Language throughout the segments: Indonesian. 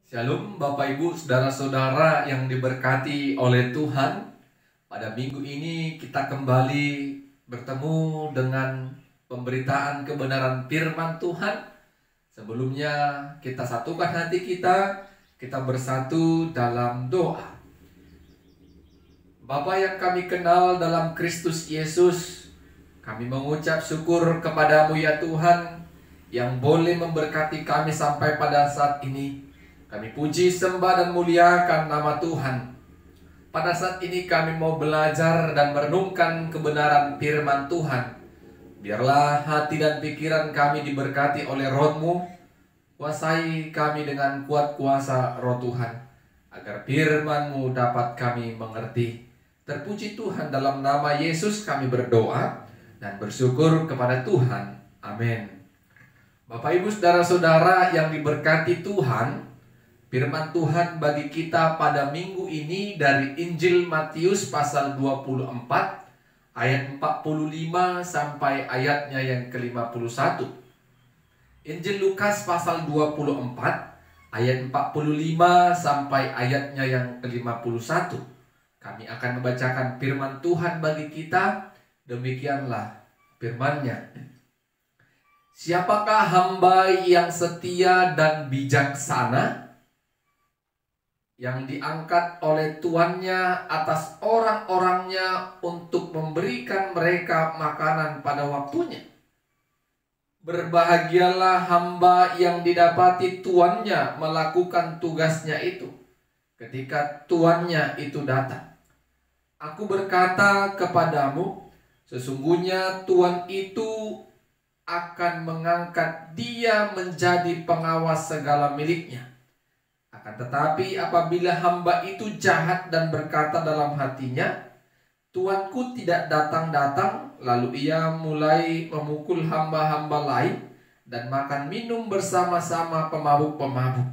Shalom Bapak Ibu, saudara-saudara yang diberkati oleh Tuhan. Pada minggu ini kita kembali bertemu dengan pemberitaan kebenaran firman Tuhan. Sebelumnya kita satukan hati kita bersatu dalam doa. Bapa yang kami kenal dalam Kristus Yesus, kami mengucap syukur kepadamu ya Tuhan, yang boleh memberkati kami sampai pada saat ini. Kami puji, sembah, dan muliakan nama Tuhan. Pada saat ini kami mau belajar dan merenungkan kebenaran firman Tuhan. Biarlah hati dan pikiran kami diberkati oleh Roh-Mu. Kuasai kami dengan kuat kuasa Roh Tuhan, agar firman-Mu dapat kami mengerti. Terpuji Tuhan, dalam nama Yesus kami berdoa dan bersyukur kepada Tuhan. Amin. Bapak Ibu saudara-saudara yang diberkati Tuhan, firman Tuhan bagi kita pada minggu ini dari Injil Matius pasal 24 ayat 45 sampai ayatnya yang ke-51. Injil Lukas pasal 24 ayat 45 sampai ayatnya yang ke-51. Kami akan membacakan firman Tuhan bagi kita. Demikianlah firman-Nya. Siapakah hamba yang setia dan bijaksana, yang diangkat oleh tuannya atas orang-orangnya untuk memberikan mereka makanan pada waktunya? Berbahagialah hamba yang didapati tuannya melakukan tugasnya itu ketika tuannya itu datang. Aku berkata kepadamu, sesungguhnya tuan itu akan mengangkat dia menjadi pengawas segala miliknya. Akan tetapi apabila hamba itu jahat dan berkata dalam hatinya, tuanku tidak datang-datang, lalu ia mulai memukul hamba-hamba lain dan makan minum bersama-sama pemabuk-pemabuk,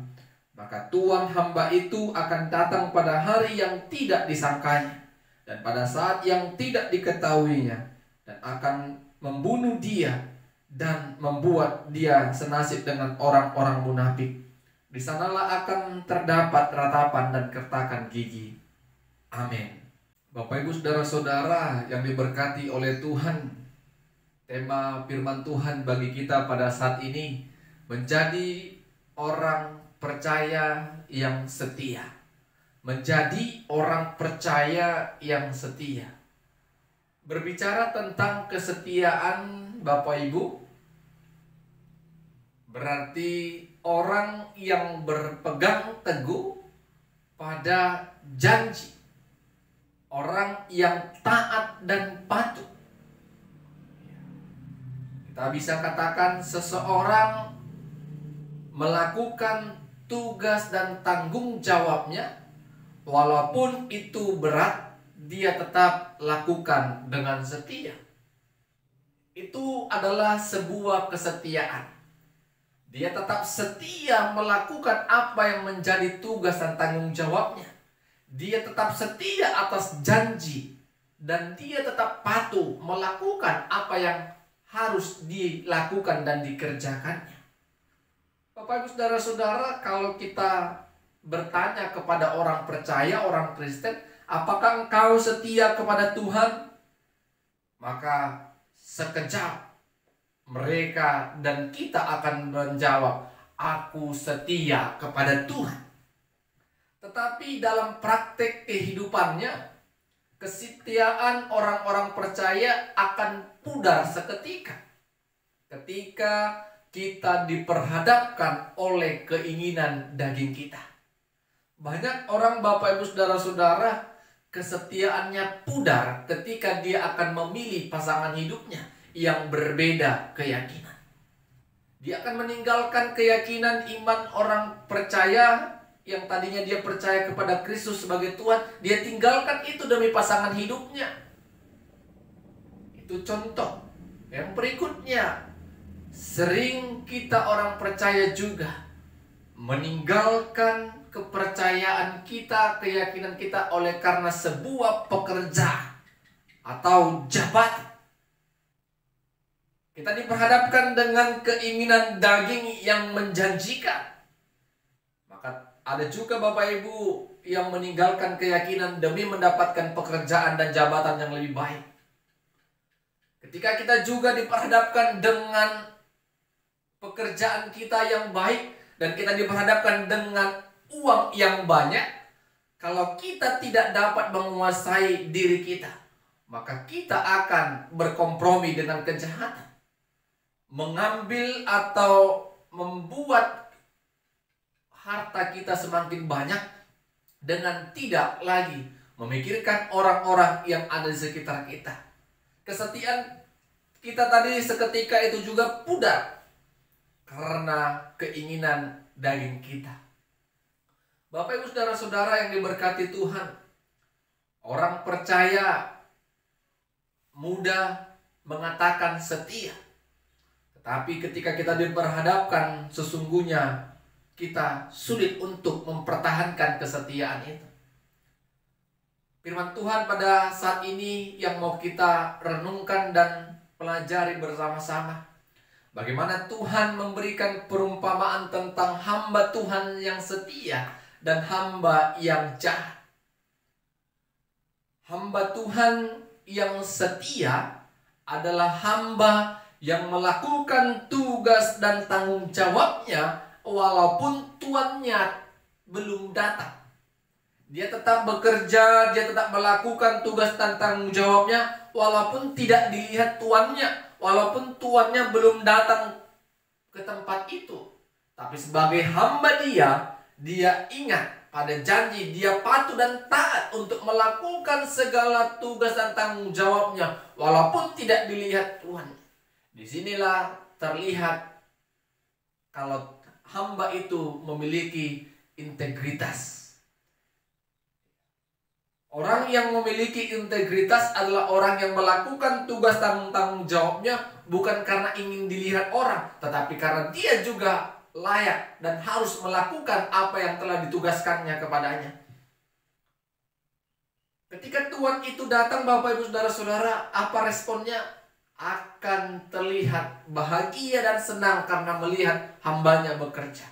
maka tuan hamba itu akan datang pada hari yang tidak disangkanya dan pada saat yang tidak diketahuinya, dan akan membunuh dia dan membuat dia senasib dengan orang-orang munafik. Di sanalah akan terdapat ratapan dan kertakan gigi. Amin. Bapak Ibu saudara-saudara yang diberkati oleh Tuhan, tema firman Tuhan bagi kita pada saat ini menjadi orang percaya yang setia. Menjadi orang percaya yang setia. Berbicara tentang kesetiaan, Bapak Ibu, berarti orang yang berpegang teguh pada janji, orang yang taat dan patuh. Kita bisa katakan seseorang melakukan tugas dan tanggung jawabnya, walaupun itu berat, dia tetap lakukan dengan setia. Itu adalah sebuah kesetiaan. Dia tetap setia melakukan apa yang menjadi tugas dan tanggung jawabnya. Dia tetap setia atas janji. Dan dia tetap patuh melakukan apa yang harus dilakukan dan dikerjakannya. Bapak Ibu saudara-saudara, kalau kita bertanya kepada orang percaya, orang Kristen, apakah engkau setia kepada Tuhan? Maka sekejap mereka dan kita akan menjawab, aku setia kepada Tuhan. Tetapi dalam praktek kehidupannya, kesetiaan orang-orang percaya akan pudar seketika. Ketika kita diperhadapkan oleh keinginan daging kita. Banyak orang, Bapak Ibu saudara-saudara, kesetiaannya pudar ketika dia akan memilih pasangan hidupnya yang berbeda keyakinan. Dia akan meninggalkan keyakinan iman orang percaya yang tadinya dia percaya kepada Kristus sebagai Tuhan. Dia tinggalkan itu demi pasangan hidupnya. Itu contoh. Yang berikutnya, sering kita orang percaya juga meninggalkan kepercayaan kita, keyakinan kita oleh karena sebuah pekerjaan atau jabatan. Kita diperhadapkan dengan keinginan daging yang menjanjikan. Maka Ada juga Bapak Ibu yang meninggalkan keyakinan demi mendapatkan pekerjaan dan jabatan yang lebih baik. Ketika kita juga diperhadapkan dengan pekerjaan kita yang baik dan kita diperhadapkan dengan uang yang banyak, kalau kita tidak dapat menguasai diri kita, maka kita akan berkompromi dengan kejahatan, mengambil atau membuat harta kita semakin banyak dengan tidak lagi memikirkan orang-orang yang ada di sekitar kita. Kesetiaan kita tadi seketika itu juga pudar karena keinginan daging kita. Bapak Ibu saudara-saudara yang diberkati Tuhan, orang percaya mudah mengatakan setia, tetapi ketika kita diperhadapkan sesungguhnya kita sulit untuk mempertahankan kesetiaan itu. Firman Tuhan pada saat ini yang mau kita renungkan dan pelajari bersama-sama. Bagaimana Tuhan memberikan perumpamaan tentang hamba Tuhan yang setia dan hamba yang jahat. Hamba Tuhan yang setia adalah hamba yang melakukan tugas dan tanggung jawabnya walaupun tuannya belum datang. Dia tetap bekerja, dia tetap melakukan tugas dan tanggung jawabnya walaupun tidak dilihat tuannya, walaupun tuannya belum datang ke tempat itu. Tapi sebagai hamba dia ingat pada janji, dia patuh dan taat untuk melakukan segala tugas dan tanggung jawabnya walaupun tidak dilihat tuan. Disinilah terlihat kalau hamba itu memiliki integritas. Orang yang memiliki integritas adalah orang yang melakukan tugas dan tanggung jawabnya bukan karena ingin dilihat orang, tetapi karena dia juga layak dan harus melakukan apa yang telah ditugaskannya kepadanya. Ketika Tuhan itu datang, Bapak Ibu saudara-saudara, apa responnya? Akan terlihat bahagia dan senang karena melihat hambanya bekerja.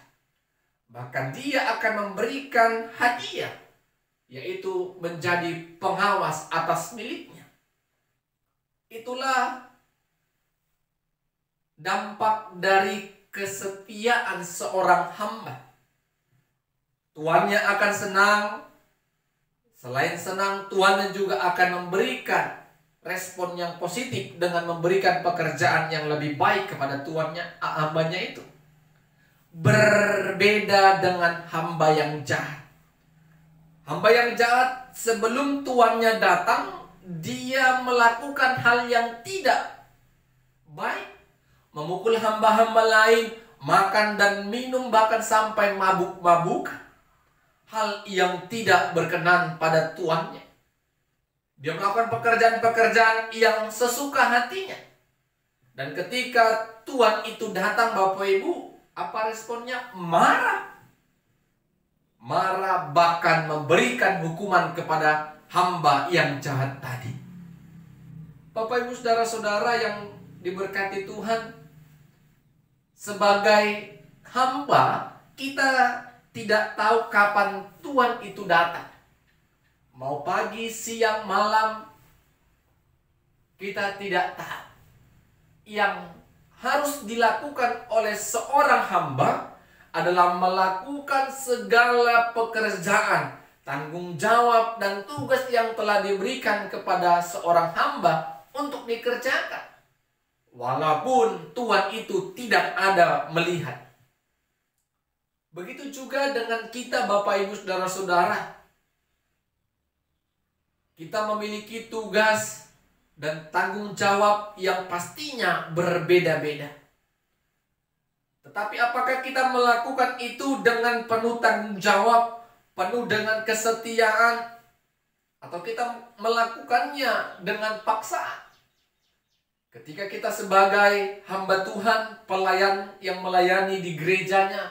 Bahkan dia akan memberikan hadiah, yaitu menjadi pengawas atas miliknya. Itulah dampak dari kesetiaan seorang hamba. Tuannya akan senang. Selain senang, tuannya juga akan memberikan respon yang positif dengan memberikan pekerjaan yang lebih baik kepada tuannya, hambanya itu. Berbeda dengan hamba yang jahat. Hamba yang jahat sebelum tuannya datang, dia melakukan hal yang tidak baik. Memukul hamba-hamba lain, makan dan minum, bahkan sampai mabuk-mabuk. Hal yang tidak berkenan pada tuannya. Dia melakukan pekerjaan-pekerjaan yang sesuka hatinya. Dan ketika tuan itu datang, Bapak Ibu, apa responnya? Marah. Marah, bahkan memberikan hukuman kepada hamba yang jahat tadi. Bapak Ibu saudara-saudara yang diberkati Tuhan, sebagai hamba kita tidak tahu kapan Tuhan itu datang. Mau pagi, siang, malam, kita tidak tahu. Yang harus dilakukan oleh seorang hamba adalah melakukan segala pekerjaan, tanggung jawab, dan tugas yang telah diberikan kepada seorang hamba untuk dikerjakan. Walaupun Tuhan itu tidak ada melihat. Begitu juga dengan kita, Bapak Ibu saudara-saudara. Kita memiliki tugas dan tanggung jawab yang pastinya berbeda-beda. Tetapi apakah kita melakukan itu dengan penuh tanggung jawab, penuh dengan kesetiaan, atau kita melakukannya dengan paksaan? Ketika kita sebagai hamba Tuhan, pelayan yang melayani di gerejanya,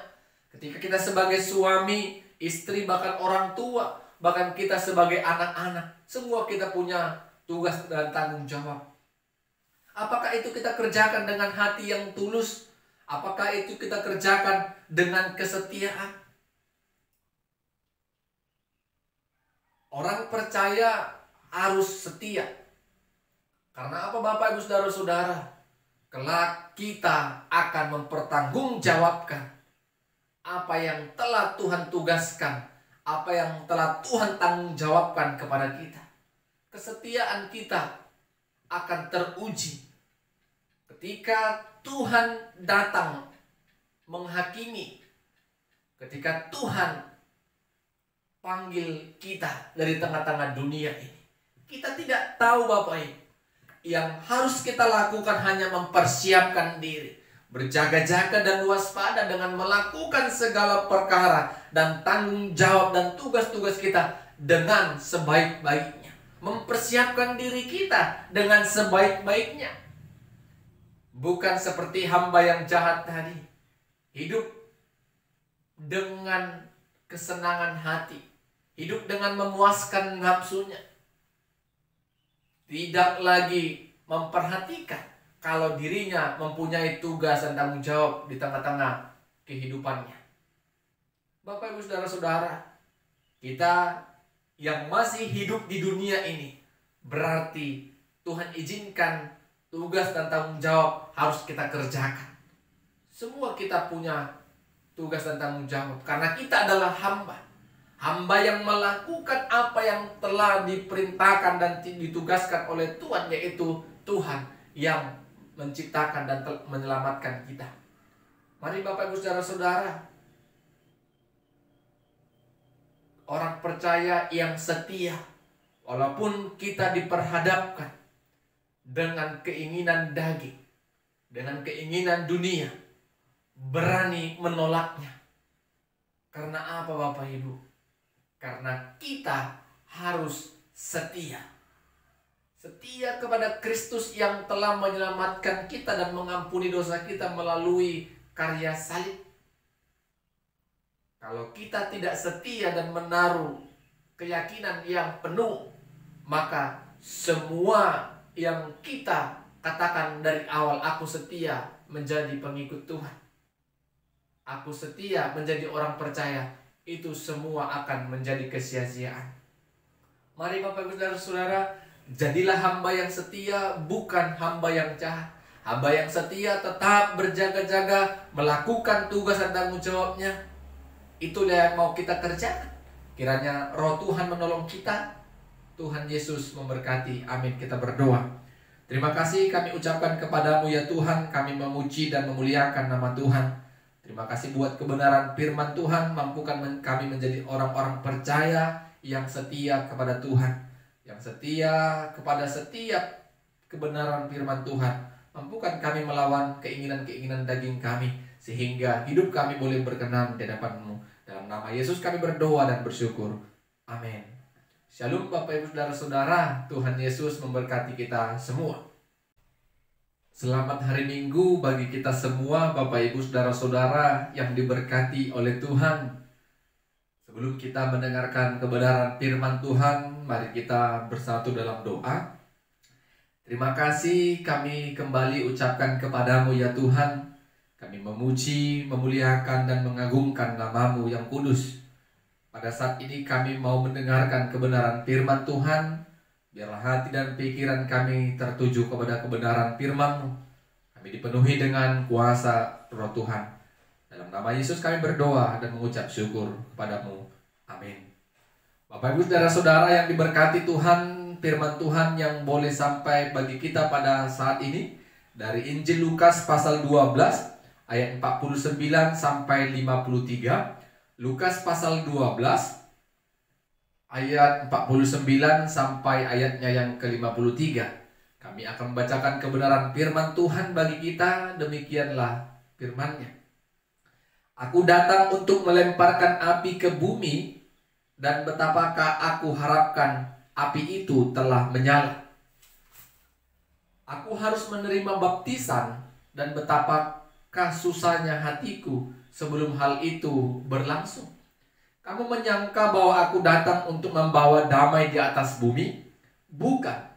ketika kita sebagai suami, istri, bahkan orang tua, bahkan kita sebagai anak-anak, semua kita punya tugas dan tanggung jawab. Apakah itu kita kerjakan dengan hati yang tulus? Apakah itu kita kerjakan dengan kesetiaan? Orang percaya harus setia. Karena apa Bapak Ibu Saudara-saudara? Kelak kita akan mempertanggungjawabkan apa yang telah Tuhan tugaskan, apa yang telah Tuhan tanggung jawabkan kepada kita. Kesetiaan kita akan teruji ketika Tuhan datang menghakimi, ketika Tuhan panggil kita dari tengah-tengah dunia ini. Kita tidak tahu Bapak Ibu. Yang harus kita lakukan hanya mempersiapkan diri, berjaga-jaga dan waspada dengan melakukan segala perkara dan tanggung jawab dan tugas-tugas kita dengan sebaik-baiknya. Mempersiapkan diri kita dengan sebaik-baiknya. Bukan seperti hamba yang jahat tadi, hidup dengan kesenangan hati, hidup dengan memuaskan nafsunya, tidak lagi memperhatikan kalau dirinya mempunyai tugas dan tanggung jawab di tengah-tengah kehidupannya. Bapak Ibu Saudara-saudara, kita yang masih hidup di dunia ini, berarti Tuhan izinkan tugas dan tanggung jawab harus kita kerjakan. Semua kita punya tugas dan tanggung jawab karena kita adalah hamba. Hamba yang melakukan apa yang telah diperintahkan dan ditugaskan oleh Tuhan, yaitu Tuhan yang menciptakan dan menyelamatkan kita. Mari Bapak Ibu Saudara-saudara, orang percaya yang setia, walaupun kita diperhadapkan dengan keinginan daging, dengan keinginan dunia, berani menolaknya. Karena apa Bapak Ibu? Karena kita harus setia. Setia kepada Kristus yang telah menyelamatkan kita dan mengampuni dosa kita melalui karya salib. Kalau kita tidak setia dan menaruh keyakinan yang penuh, maka semua yang kita katakan dari awal, aku setia menjadi pengikut Tuhan, aku setia menjadi orang percaya, itu semua akan menjadi kesia-siaan. Mari Bapak Ibu Saudara, jadilah hamba yang setia, bukan hamba yang jahat. Hamba yang setia tetap berjaga-jaga, melakukan tugas dan tanggung jawabnya. Itulah yang mau kita kerjakan. Kiranya Roh Tuhan menolong kita. Tuhan Yesus memberkati. Amin. Kita berdoa. Terima kasih kami ucapkan kepadamu ya Tuhan. Kami memuji dan memuliakan nama Tuhan. Terima kasih buat kebenaran firman Tuhan. Mampukan kami menjadi orang-orang percaya yang setia kepada Tuhan, yang setia kepada setiap kebenaran firman Tuhan. Mampukan kami melawan keinginan-keinginan daging kami, sehingga hidup kami boleh berkenan di hadapan-Mu. Dalam nama Yesus kami berdoa dan bersyukur. Amin. Shalom Bapak Ibu Saudara-saudara. Tuhan Yesus memberkati kita semua. Selamat hari Minggu bagi kita semua Bapak Ibu Saudara-saudara yang diberkati oleh Tuhan. Sebelum kita mendengarkan kebenaran firman Tuhan, mari kita bersatu dalam doa. Terima kasih kami kembali ucapkan kepadamu ya Tuhan. Kami memuji, memuliakan dan mengagungkan nama-Mu yang kudus. Pada saat ini kami mau mendengarkan kebenaran firman Tuhan. Biarlah hati dan pikiran kami tertuju kepada kebenaran firman-Mu. Kami dipenuhi dengan kuasa Roh Tuhan. Dalam nama Yesus kami berdoa dan mengucap syukur kepadamu. Amin. Bapak Ibu Saudara-saudara yang diberkati Tuhan, firman Tuhan yang boleh sampai bagi kita pada saat ini dari Injil Lukas pasal 12 ayat 49 sampai 53. Lukas pasal 12 ayat 49 sampai ayatnya yang ke-53. Kami akan membacakan kebenaran firman Tuhan bagi kita. Demikianlah firman-Nya. Aku datang untuk melemparkan api ke bumi, dan betapakah aku harapkan api itu telah menyala. Aku harus menerima baptisan, dan betapakah susahnya hatiku sebelum hal itu berlangsung. Kamu menyangka bahwa aku datang untuk membawa damai di atas bumi? Bukan.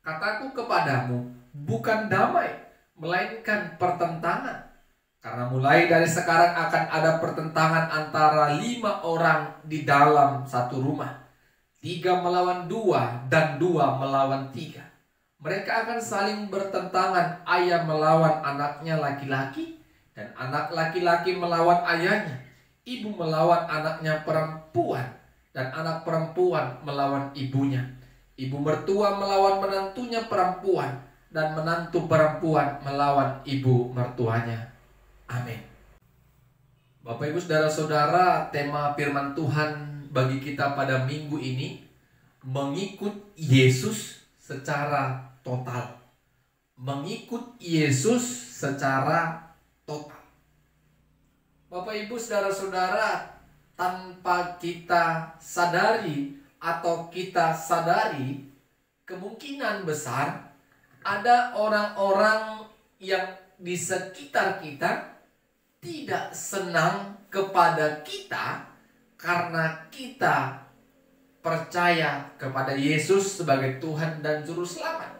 Kataku kepadamu, bukan damai, melainkan pertentangan. Karena mulai dari sekarang akan ada pertentangan antara 5 orang di dalam satu rumah. 3 melawan 2 dan 2 melawan 3. Mereka akan saling bertentangan, ayah melawan anaknya laki-laki dan anak laki-laki melawan ayahnya, ibu melawan anaknya perempuan dan anak perempuan melawan ibunya, ibu mertua melawan menantunya perempuan dan menantu perempuan melawan ibu mertuanya. Amin. Bapak Ibu Saudara-saudara, tema firman Tuhan bagi kita pada minggu ini, mengikut Yesus secara total. Mengikut Yesus secara total. Bapak Ibu Saudara-saudara, tanpa kita sadari atau kita sadari, kemungkinan besar ada orang-orang yang di sekitar kita tidak senang kepada kita karena kita percaya kepada Yesus sebagai Tuhan dan Juru Selamat.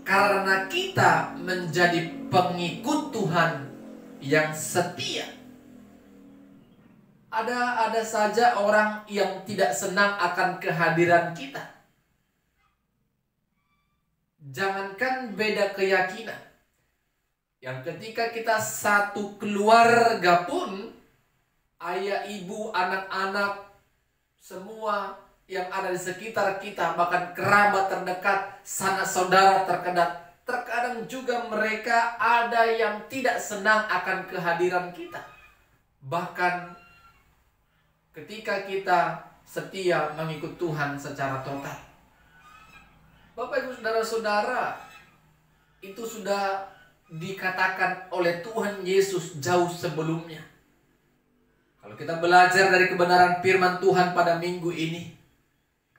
Karena kita menjadi pengikut Tuhan yang setia. Ada saja orang yang tidak senang akan kehadiran kita. Jangankan beda keyakinan, yang ketika kita satu keluarga pun, ayah, ibu, anak-anak, semua yang ada di sekitar kita, bahkan kerabat terdekat, sanak saudara terkadang juga mereka ada yang tidak senang akan kehadiran kita. Bahkan ketika kita setia mengikut Tuhan secara total. Bapak Ibu Saudara-saudara, itu sudah dikatakan oleh Tuhan Yesus jauh sebelumnya. Kalau kita belajar dari kebenaran firman Tuhan pada minggu ini,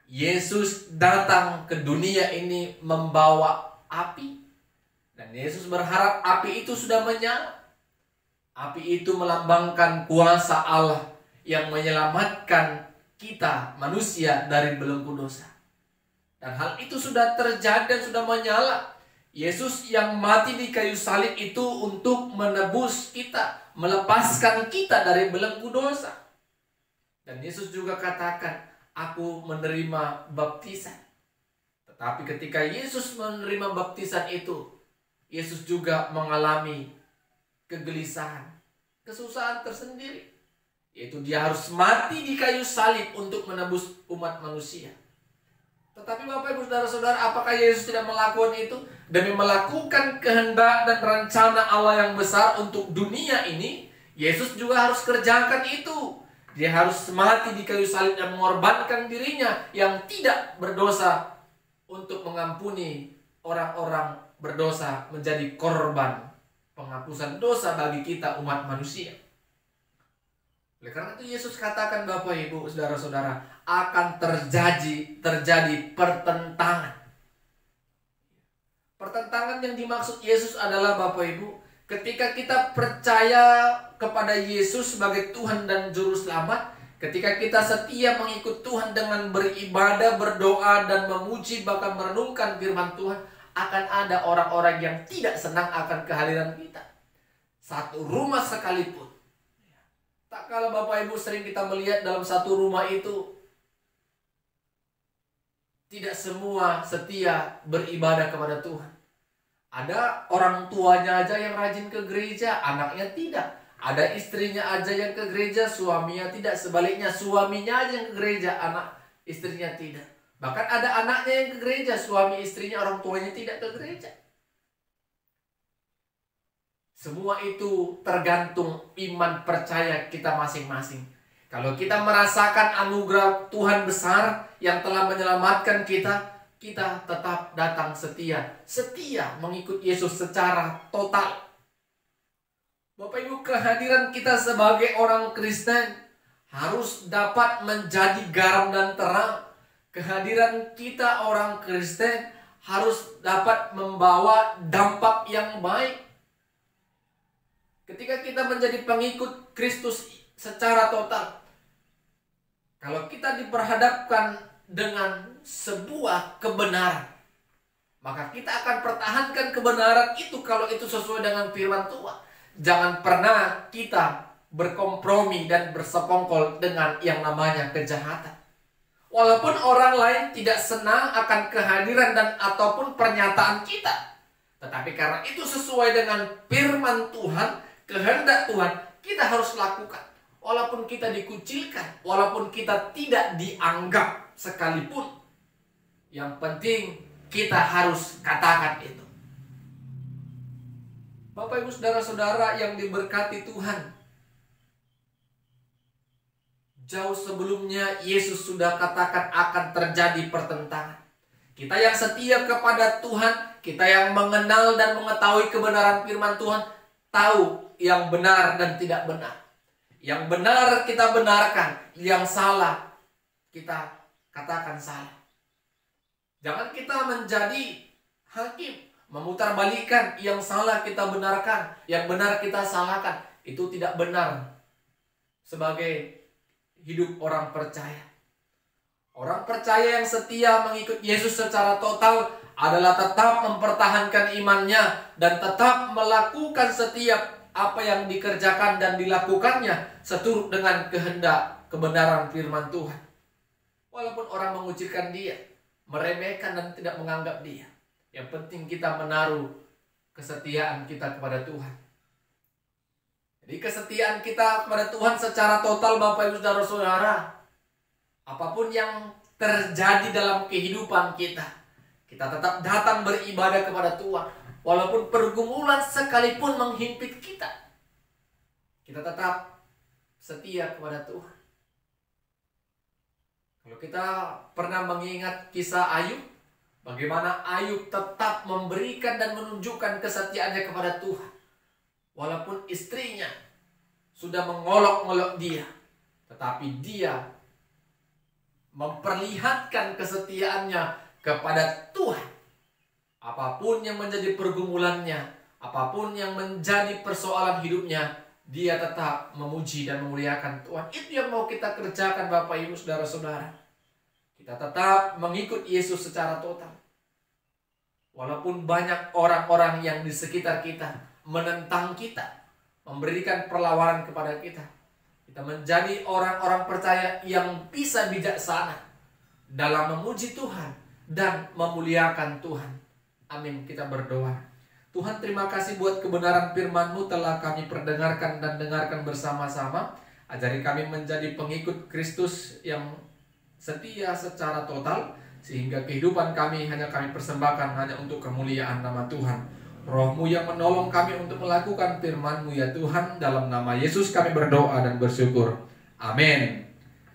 Yesus datang ke dunia ini membawa api. Dan Yesus berharap api itu sudah menyala. Api itu melambangkan kuasa Allah yang menyelamatkan kita manusia dari belenggu dosa. Dan hal itu sudah terjadi dan sudah menyala. Yesus yang mati di kayu salib itu untuk menebus kita, melepaskan kita dari belenggu dosa. Dan Yesus juga katakan, aku menerima baptisan. Tetapi ketika Yesus menerima baptisan itu, Yesus juga mengalami kegelisahan, kesusahan tersendiri. Yaitu dia harus mati di kayu salib untuk menebus umat manusia. Tetapi Bapak Ibu Saudara-saudara, apakah Yesus tidak melakukan itu? Demi melakukan kehendak dan rencana Allah yang besar untuk dunia ini, Yesus juga harus kerjakan itu. Dia harus mati di kayu salib dan mengorbankan dirinya yang tidak berdosa untuk mengampuni orang-orang berdosa, menjadi korban penghapusan dosa bagi kita umat manusia. Oleh karena itu Yesus katakan, Bapak Ibu Saudara-saudara, akan terjadi pertentangan. Pertentangan yang dimaksud Yesus adalah, Bapak Ibu, ketika kita percaya kepada Yesus sebagai Tuhan dan Juru Selamat, ketika kita setia mengikut Tuhan dengan beribadah, berdoa, dan memuji, bahkan merenungkan firman Tuhan, akan ada orang-orang yang tidak senang akan kehadiran kita. Satu rumah sekalipun. Tak kala Bapak Ibu sering kita melihat dalam satu rumah itu, tidak semua setia beribadah kepada Tuhan. Ada orang tuanya aja yang rajin ke gereja, anaknya tidak. Ada istrinya aja yang ke gereja, suaminya tidak. Sebaliknya, suaminya aja yang ke gereja, anak istrinya tidak. Bahkan ada anaknya yang ke gereja, suami istrinya, orang tuanya tidak ke gereja. Semua itu tergantung iman percaya kita masing-masing. Kalau kita merasakan anugerah Tuhan besar yang telah menyelamatkan kita, kita tetap datang setia mengikut Yesus secara total. Bapak Ibu, kehadiran kita sebagai orang Kristen harus dapat menjadi garam dan terang. Kehadiran kita orang Kristen harus dapat membawa dampak yang baik. Ketika kita menjadi pengikut Kristus secara total, kalau kita diperhadapkan dengan sebuah kebenaran, maka kita akan pertahankan kebenaran itu kalau itu sesuai dengan firman Tuhan. Jangan pernah kita berkompromi dan bersekongkol dengan yang namanya kejahatan. Walaupun orang lain tidak senang akan kehadiran dan ataupun pernyataan kita, tetapi karena itu sesuai dengan firman Tuhan, kehendak Tuhan, kita harus lakukan. Walaupun kita dikucilkan, walaupun kita tidak dianggap sekalipun, yang penting kita harus katakan itu. Bapak Ibu saudara-saudara yang diberkati Tuhan, jauh sebelumnya Yesus sudah katakan akan terjadi pertentangan. Kita yang setia kepada Tuhan, kita yang mengenal dan mengetahui kebenaran firman Tuhan, tahu yang benar dan tidak benar. Yang benar kita benarkan, yang salah kita katakan salah. Jangan kita menjadi hakim, memutarbalikkan, yang salah kita benarkan, yang benar kita salahkan. Itu tidak benar sebagai hidup orang percaya. Orang percaya yang setia mengikut Yesus secara total adalah tetap mempertahankan imannya dan tetap melakukan setiap apa yang dikerjakan dan dilakukannya seturut dengan kehendak kebenaran firman Tuhan. Walaupun orang mengucilkan dia, meremehkan dan tidak menganggap dia, yang penting kita menaruh kesetiaan kita kepada Tuhan. Jadi kesetiaan kita kepada Tuhan secara total, Bapak Ibu saudara-saudara, apapun yang terjadi dalam kehidupan kita, kita tetap datang beribadah kepada Tuhan. Walaupun pergumulan sekalipun menghimpit kita, kita tetap setia kepada Tuhan. Kalau kita pernah mengingat kisah Ayub, bagaimana Ayub tetap memberikan dan menunjukkan kesetiaannya kepada Tuhan. Walaupun istrinya sudah mengolok-olok dia, tetapi dia memperlihatkan kesetiaannya kepada Tuhan. Apapun yang menjadi pergumulannya, apapun yang menjadi persoalan hidupnya, dia tetap memuji dan memuliakan Tuhan. Itu yang mau kita kerjakan, Bapak Ibu saudara-saudara. Kita tetap mengikut Yesus secara total. Walaupun banyak orang-orang yang di sekitar kita menentang kita, memberikan perlawanan kepada kita, kita menjadi orang-orang percaya yang bisa bijaksana dalam memuji Tuhan dan memuliakan Tuhan. Amin. Kita berdoa. Tuhan, terima kasih buat kebenaran firman-Mu telah kami perdengarkan dan dengarkan bersama-sama. Ajari kami menjadi pengikut Kristus yang setia secara total, sehingga kehidupan kami hanya kami persembahkan hanya untuk kemuliaan nama Tuhan. Roh-Mu yang menolong kami untuk melakukan firman-Mu ya Tuhan. Dalam nama Yesus kami berdoa dan bersyukur. Amin.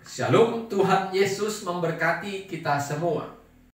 Shalom. Tuhan Yesus memberkati kita semua.